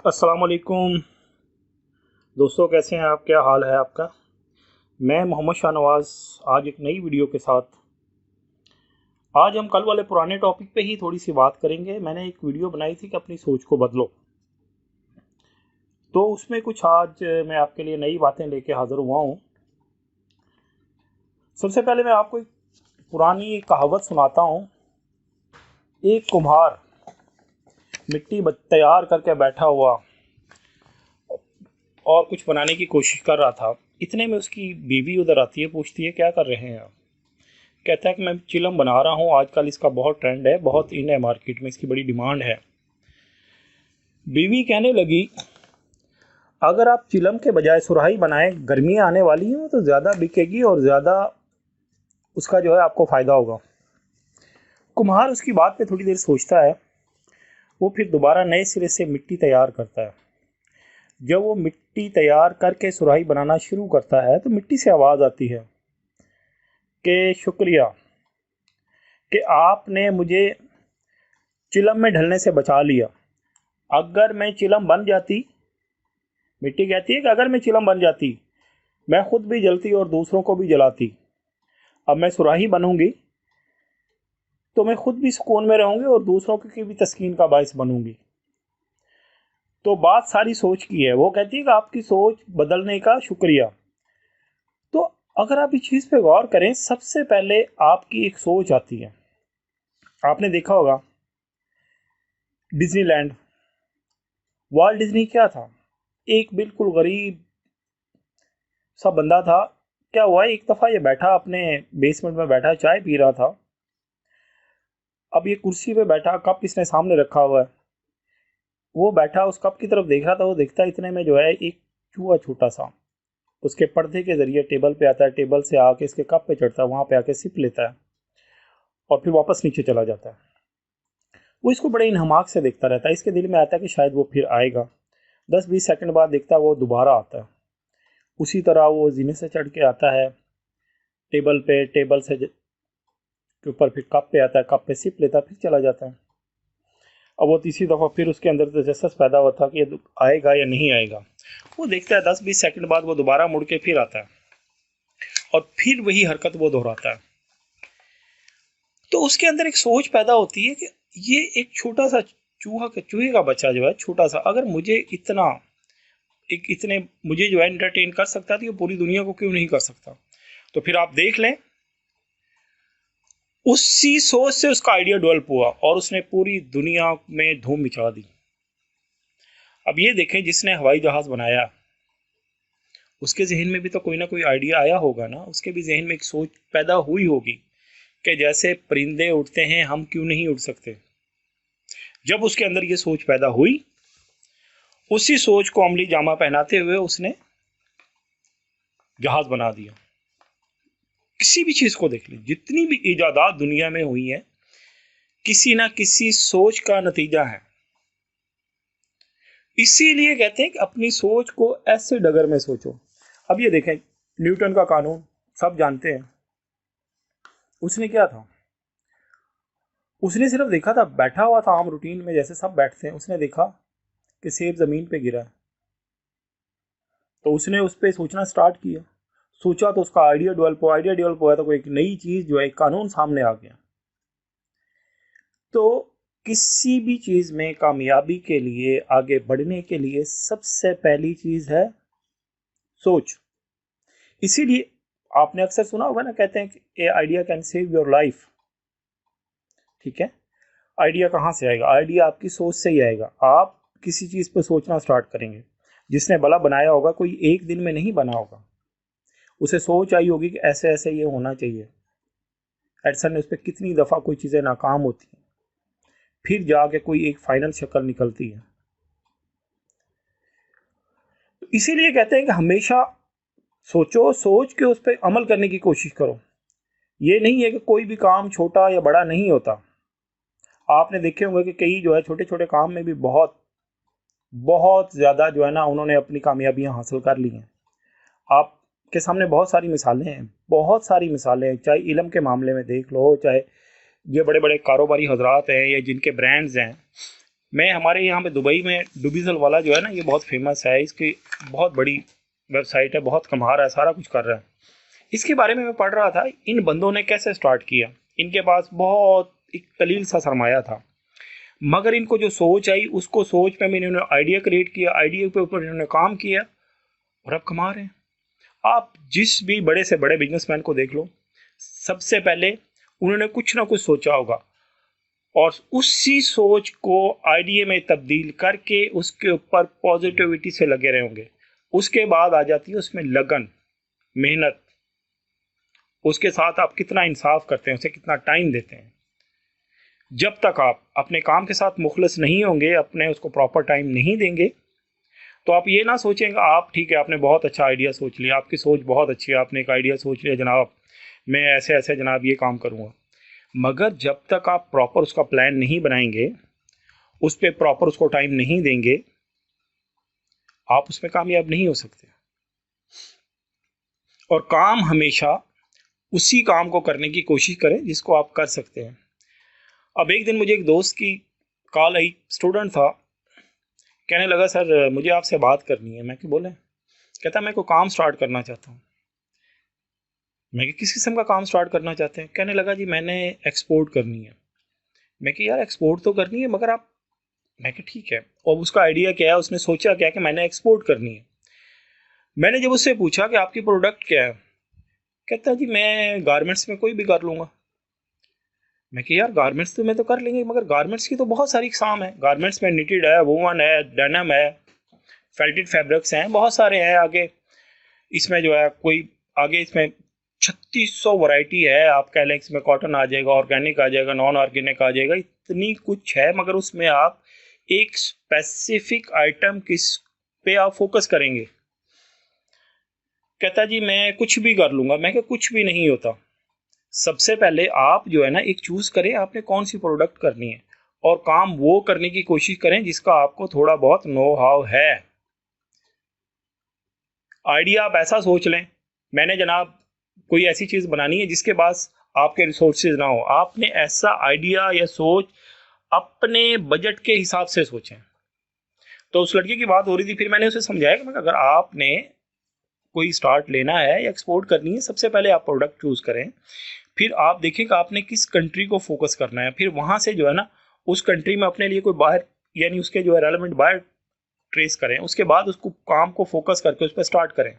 अस्सलाम वालेकुम दोस्तों, कैसे हैं आप? क्या हाल है आपका? मैं मोहम्मद शाहनवाज आज एक नई वीडियो के साथ। आज हम कल वाले पुराने टॉपिक पे ही थोड़ी सी बात करेंगे। मैंने एक वीडियो बनाई थी कि अपनी सोच को बदलो, तो उसमें कुछ आज मैं आपके लिए नई बातें लेके हाज़िर हुआ हूँ। सबसे पहले मैं आपको एक पुरानी एक कहावत सुनाता हूँ। एक कुम्हार मिट्टी तैयार करके बैठा हुआ और कुछ बनाने की कोशिश कर रहा था। इतने में उसकी बीवी उधर आती है, पूछती है क्या कर रहे हैं आप? कहता है कि मैं चिलम बना रहा हूँ, आजकल इसका बहुत ट्रेंड है, बहुत इन है, मार्केट में इसकी बड़ी डिमांड है। बीवी कहने लगी, अगर आप चिलम के बजाय सुराही बनाएं, गर्मियाँ आने वाली हैं तो ज़्यादा बिकेगी और ज़्यादा उसका जो है आपको फ़ायदा होगा। कुम्हार उसकी बात पे थोड़ी देर सोचता है। वो फिर दोबारा नए सिरे से मिट्टी तैयार करता है। जब वो मिट्टी तैयार करके सुराही बनाना शुरू करता है तो मिट्टी से आवाज़ आती है कि शुक्रिया कि आपने मुझे चिलम में ढलने से बचा लिया। अगर मैं चिलम बन जाती, मिट्टी कहती है कि अगर मैं चिलम बन जाती, मैं खुद भी जलती और दूसरों को भी जलाती। अब मैं सुराही बनूंगी तो मैं खुद भी सुकून में रहूंगी और दूसरों की भी तस्कीन का बायस बनूंगी। तो बात सारी सोच की है। वो कहती है कि आपकी सोच बदलने का शुक्रिया। तो अगर आप इस चीज़ पे गौर करें, सबसे पहले आपकी एक सोच आती है। आपने देखा होगा डिज्नीलैंड, वॉल्ट डिज्नी क्या था? एक बिल्कुल गरीब सा बंदा था। क्या हुआ, एक दफ़ा ये बैठा अपने बेसमेंट में बैठा, चाय पी रहा था। अब ये कुर्सी पे बैठा, कप इसने सामने रखा हुआ है। वो बैठा उस कप की तरफ देख रहा था। वो देखता है इतने में जो है एक चूहा छोटा सा उसके पर्दे के ज़रिए टेबल पे आता है, टेबल से आके इसके कप पे चढ़ता है, वहाँ पे आके सिप लेता है और फिर वापस नीचे चला जाता है। वो इसको बड़े इन्हमाक से देखता रहता है। इसके दिल में आता है कि शायद वो फिर आएगा। 10-20 सेकंड बाद देखता है वो दोबारा आता है। उसी तरह वो जीने से चढ़ के आता है टेबल पे, टेबल से के ऊपर फिर कप पे आता है, कप पे सिप लेता है, फिर चला जाता है। अब वो तीसरी दफ़ा फिर उसके अंदर तजस्सुस पैदा हुआ था कि ये आएगा या नहीं आएगा। वो देखता है 10-20 सेकंड बाद वो दोबारा मुड़ के फिर आता है और फिर वही हरकत वो दोहराता है। तो उसके अंदर एक सोच पैदा होती है कि ये एक छोटा सा चूहे का बच्चा जो है छोटा सा, अगर मुझे इतना एक इतने मुझे जो है एंटरटेन कर सकता है तो ये पूरी दुनिया को क्यों नहीं कर सकता। तो फिर आप देख लें, उसी सोच से उसका आइडिया डेवलप हुआ और उसने पूरी दुनिया में धूम मचा दी। अब ये देखें, जिसने हवाई जहाज बनाया उसके जहन में भी तो कोई ना कोई आइडिया आया होगा ना। उसके भी जहन में एक सोच पैदा हुई होगी कि जैसे परिंदे उड़ते हैं, हम क्यों नहीं उड़ सकते। जब उसके अंदर ये सोच पैदा हुई, उसी सोच को अमली जामा पहनाते हुए उसने जहाज बना दिया। किसी भी चीज को देख ली, जितनी भी इजादात दुनिया में हुई है, किसी ना किसी सोच का नतीजा है। इसीलिए कहते हैं कि अपनी सोच को ऐसे डगर में सोचो। अब ये देखें, न्यूटन का कानून सब जानते हैं। उसने क्या था, उसने सिर्फ देखा था, बैठा हुआ था आम रूटीन में जैसे सब बैठते हैं। उसने देखा कि सेब जमीन पे गिरा है, तो उसने उस पर सोचना स्टार्ट किया। सोचा तो उसका आइडिया डेवलप हुआ, आइडिया डेवलप हुआ तो कोई एक नई चीज जो है, एक कानून सामने आ गया। तो किसी भी चीज में कामयाबी के लिए, आगे बढ़ने के लिए सबसे पहली चीज है सोच। इसीलिए आपने अक्सर सुना होगा ना, कहते हैं कि a idea can save your life. ठीक है, आइडिया कहाँ से आएगा? आइडिया आपकी सोच से ही आएगा। आप किसी चीज पर सोचना स्टार्ट करेंगे। जिसने भला बनाया होगा, कोई एक दिन में नहीं बना होगा। उसे सोच आई होगी कि ऐसे ऐसे ये होना चाहिए। एडिसन ने उस पर कितनी दफा कोई चीजें नाकाम होती हैं, फिर जाके कोई एक फाइनल शक्ल निकलती है। तो इसीलिए कहते हैं कि हमेशा सोचो, सोच के उस पर अमल करने की कोशिश करो। ये नहीं है कि कोई भी काम छोटा या बड़ा नहीं होता। आपने देखे होंगे कि कई जो है छोटे छोटे काम में भी बहुत बहुत ज़्यादा जो है ना, उन्होंने अपनी कामयाबियां हासिल कर ली हैं। आपके सामने बहुत सारी मिसालें हैं, बहुत सारी मिसालें हैं। चाहे इल्म के मामले में देख लो, चाहे ये बड़े बड़े कारोबारी हजरात हैं या जिनके ब्रांड्स हैं, मैं हमारे यहाँ पे दुबई में डुबिजल वाला जो है ना, ये बहुत फेमस है, इसकी बहुत बड़ी वेबसाइट है, बहुत कमा रहा है, सारा कुछ कर रहा है। इसके बारे में मैं पढ़ रहा था, इन बंदों ने कैसे स्टार्ट किया। इनके पास बहुत एक कलील सा सरमाया था, मगर इनको जो सोच आई, उसको सोच पे इन्होंने आइडिया क्रिएट किया, आइडिया के ऊपर इन्होंने काम किया और अब कमा रहे हैं। आप जिस भी बड़े से बड़े बिजनेसमैन को देख लो, सबसे पहले उन्होंने कुछ ना कुछ सोचा होगा और उसी सोच को आइडिया में तब्दील करके उसके ऊपर पॉजिटिविटी से लगे रहे होंगे। उसके बाद आ जाती है उसमें लगन, मेहनत, उसके साथ आप कितना इंसाफ करते हैं, उसे कितना टाइम देते हैं। जब तक आप अपने काम के साथ मुखलिस नहीं होंगे, अपने उसको प्रॉपर टाइम नहीं देंगे, तो आप ये ना सोचेंगे आप ठीक है आपने बहुत अच्छा आइडिया सोच लिया, आपकी सोच बहुत अच्छी है, आपने एक आइडिया सोच लिया जनाब मैं ऐसे ऐसे जनाब ये काम करूँगा, मगर जब तक आप प्रॉपर उसका प्लान नहीं बनाएंगे, उस पर प्रॉपर उसको टाइम नहीं देंगे, आप उसमें कामयाब नहीं हो सकते। और काम हमेशा उसी काम को करने की कोशिश करें जिसको आप कर सकते हैं। अब एक दिन मुझे एक दोस्त की कॉल आई, स्टूडेंट था, कहने लगा सर मुझे आपसे बात करनी है। मैं कि बोले, कहता मैं को काम स्टार्ट करना चाहता हूँ। मैं कि किस किस्म का काम स्टार्ट करना चाहते हैं? कहने लगा जी मैंने एक्सपोर्ट करनी है। मैं कि यार एक्सपोर्ट तो करनी है मगर आप, मैं कि ठीक है, और उसका आइडिया क्या है, उसने सोचा क्या कि मैंने एक्सपोर्ट करनी है। मैंने जब उससे पूछा कि आपकी प्रोडक्ट क्या है, कहता जी मैं गारमेंट्स में कोई भी कर लूँगा। मैं कि यार गारमेंट्स तो मैं तो कर लेंगे, मगर गारमेंट्स की तो बहुत सारी इकसाम है। गारमेंट्स में निटेड है, वूवन है, डेनिम है, फेल्टेड फैब्रिक्स हैं, बहुत सारे हैं। आगे इसमें जो है कोई आगे इसमें 3600 वैरायटी है। आप कह लें इसमें कॉटन आ जाएगा, ऑर्गेनिक आ जाएगा, नॉन ऑर्गेनिक आ जाएगा, इतनी कुछ है। मगर उसमें आप एक स्पेसिफिक आइटम किस पे आप फोकस करेंगे? कहता जी मैं कुछ भी कर लूँगा। मैं क्या कुछ भी नहीं होता। सबसे पहले आप जो है ना एक चूज़ करें आपने कौन सी प्रोडक्ट करनी है, और काम वो करने की कोशिश करें जिसका आपको थोड़ा बहुत नो हाउ है। आइडिया आप ऐसा सोच लें, मैंने जनाब कोई ऐसी चीज़ बनानी है जिसके पास आपके रिसोर्सेज ना हो। आपने ऐसा आइडिया या सोच अपने बजट के हिसाब से सोचें। तो उस लड़के की बात हो रही थी, फिर मैंने उसे समझाया कि अगर आपने कोई स्टार्ट लेना है या एक्सपोर्ट करनी है, सबसे पहले आप प्रोडक्ट चूज़ करें, फिर आप देखिए कि आपने किस कंट्री को फोकस करना है, फिर वहाँ से जो है ना उस कंट्री में अपने लिए कोई बाहर यानी उसके जो है रेलेवेंट बाहर ट्रेस करें। उसके बाद उसको काम को फोकस करके उस पर स्टार्ट करें,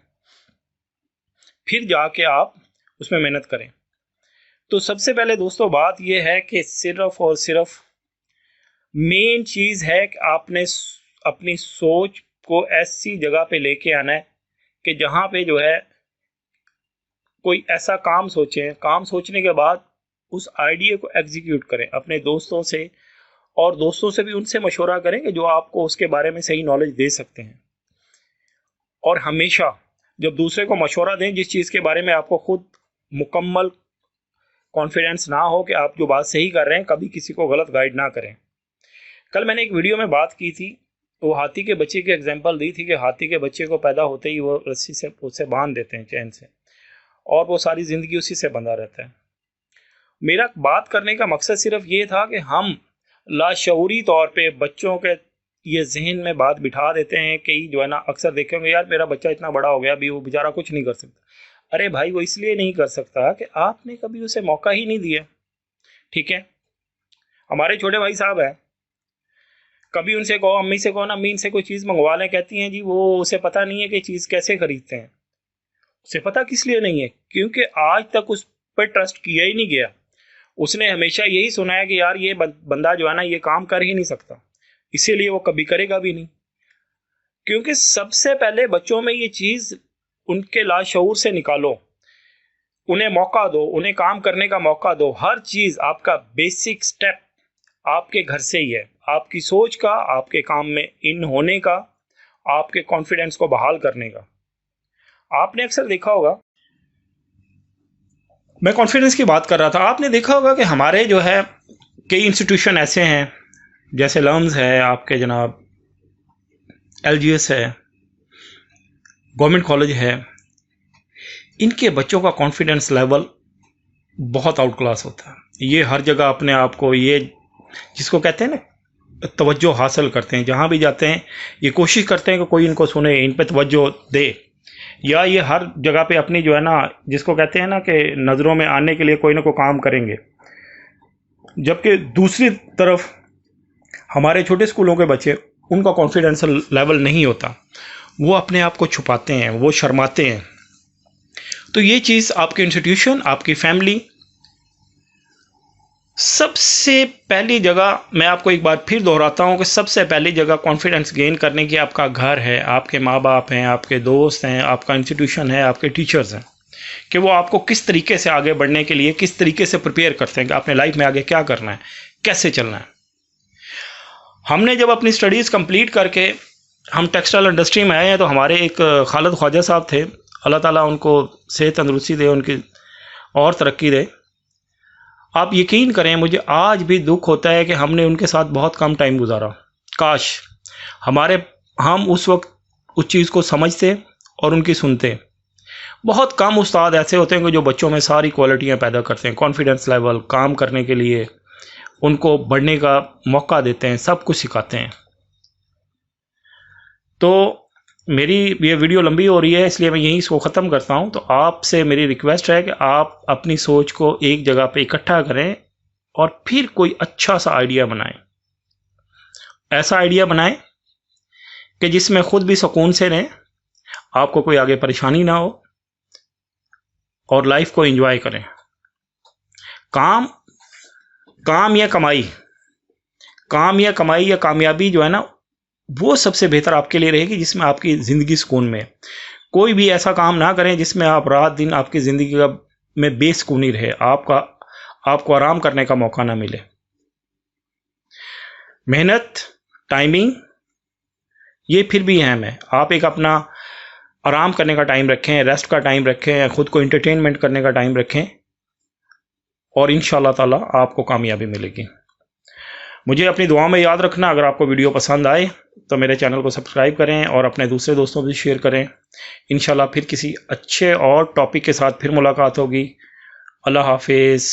फिर जाके आप उसमें मेहनत करें। तो सबसे पहले दोस्तों बात यह है कि सिर्फ और सिर्फ मेन चीज़ है कि आपने अपनी सोच को ऐसी जगह पे लेके आना है कि जहाँ पे जो है कोई ऐसा काम सोचें, काम सोचने के बाद उस आइडिया को एग्जीक्यूट करें अपने दोस्तों से, और दोस्तों से भी उनसे मशवरा करें कि जो आपको उसके बारे में सही नॉलेज दे सकते हैं। और हमेशा जब दूसरे को मशवरा दें जिस चीज़ के बारे में आपको खुद मुकम्मल कॉन्फिडेंस ना हो कि आप जो बात सही कर रहे हैं, कभी किसी को गलत गाइड ना करें। कल मैंने एक वीडियो में बात की थी, तो हाथी के बच्चे की एग्जांपल दी थी कि हाथी के बच्चे को पैदा होते ही वो रस्सी से उससे बांध देते हैं, चैन से, और वो सारी ज़िंदगी उसी से बंधा रहता है। मेरा बात करने का मकसद सिर्फ ये था कि हम लाशऊरी तौर पे बच्चों के ये जहन में बात बिठा देते हैं कि जो है ना, अक्सर देखेंगे यार मेरा बच्चा इतना बड़ा हो गया, अभी वो बेचारा कुछ नहीं कर सकता। अरे भाई वो इसलिए नहीं कर सकता कि आपने कभी उसे मौका ही नहीं दिया। ठीक है, हमारे छोटे भाई साहब हैं, कभी उनसे कहो, अम्मी से कहो ना, अम्मी इनसे कोई चीज़ मंगवा लें, कहती हैं जी वो उसे पता नहीं है कि चीज़ कैसे खरीदते हैं। उसे पता किस लिए नहीं है? क्योंकि आज तक उस पर ट्रस्ट किया ही नहीं गया। उसने हमेशा यही सुना है कि यार ये बंदा जो है ना ये काम कर ही नहीं सकता, इसीलिए वो कभी करेगा भी नहीं। क्योंकि सबसे पहले बच्चों में ये चीज़ उनके लाशऊर से निकालो, उन्हें मौका दो, उन्हें काम करने का मौका दो। हर चीज़ आपका बेसिक स्टेप आपके घर से ही है, आपकी सोच का, आपके काम में इन होने का, आपके कॉन्फिडेंस को बहाल करने का। आपने अक्सर देखा होगा, मैं कॉन्फिडेंस की बात कर रहा था, आपने देखा होगा कि हमारे जो है कई इंस्टीट्यूशन ऐसे हैं जैसे लम्स है, आपके जनाब LGS है, गवर्नमेंट कॉलेज है, इनके बच्चों का कॉन्फिडेंस लेवल बहुत आउट क्लास होता है। ये हर जगह अपने आप को, ये जिसको कहते हैं ना तवज्जो हासिल करते हैं। जहाँ भी जाते हैं ये कोशिश करते हैं कि कोई इनको सुने, इन पे तवज्जो दे, या ये हर जगह पे अपनी जो है ना, जिसको कहते हैं ना कि नज़रों में आने के लिए कोई ना कोई काम करेंगे। जबकि दूसरी तरफ हमारे छोटे स्कूलों के बच्चे, उनका कॉन्फिडेंस लेवल नहीं होता, वो अपने आप को छुपाते हैं, वो शर्माते हैं। तो ये चीज़ आपके इंस्टीट्यूशन, आपकी फैमिली, सबसे पहली जगह, मैं आपको एक बार फिर दोहराता हूँ कि सबसे पहली जगह कॉन्फिडेंस गेन करने की आपका घर है, आपके माँ बाप हैं, आपके दोस्त हैं, आपका इंस्टीट्यूशन है, आपके टीचर्स हैं, कि वो आपको किस तरीके से आगे बढ़ने के लिए, किस तरीके से प्रिपेयर करते हैं कि आपने लाइफ में आगे क्या करना है, कैसे चलना है। हमने जब अपनी स्टडीज़ कंप्लीट करके हम टेक्सटाइल इंडस्ट्री में आए हैं, तो हमारे एक खालिद ख्वाजा साहब थे, अल्लाह ताला उनको सेहत तंदुरुस्ती दे, उनकी और तरक्की दे। आप यकीन करें, मुझे आज भी दुख होता है कि हमने उनके साथ बहुत कम टाइम गुजारा। काश हम उस वक्त उस चीज़ को समझते और उनकी सुनते। बहुत कम उस्ताद ऐसे होते हैं कि जो बच्चों में सारी क्वालिटियाँ पैदा करते हैं, कॉन्फिडेंस लेवल, काम करने के लिए उनको बढ़ने का मौका देते हैं, सब कुछ सिखाते हैं। तो मेरी ये वीडियो लंबी हो रही है, इसलिए मैं यहीं इसको ख़त्म करता हूँ। तो आपसे मेरी रिक्वेस्ट है कि आप अपनी सोच को एक जगह पे इकट्ठा करें और फिर कोई अच्छा सा आइडिया बनाएं। ऐसा आइडिया बनाएं कि जिसमें खुद भी सुकून से रहें, आपको कोई आगे परेशानी ना हो, और लाइफ को एंजॉय करें। काम या कमाई, या कामयाबी जो है ना, वो सबसे बेहतर आपके लिए रहेगी जिसमें आपकी ज़िंदगी सुकून में। कोई भी ऐसा काम ना करें जिसमें आप रात दिन आपकी ज़िंदगी का में बेसुकूनी रहे, आपको आराम करने का मौका ना मिले। मेहनत, टाइमिंग, ये फिर भी अहम है। आप एक अपना आराम करने का टाइम रखें, रेस्ट का टाइम रखें, खुद को एंटरटेनमेंट करने का टाइम रखें, और इंशाअल्लाह ताला आपको कामयाबी मिलेगी। मुझे अपनी दुआ में याद रखना। अगर आपको वीडियो पसंद आए तो मेरे चैनल को सब्सक्राइब करें और अपने दूसरे दोस्तों भी शेयर करें। इंशाल्लाह फिर किसी अच्छे और टॉपिक के साथ फिर मुलाकात होगी। अल्लाह हाफिज़।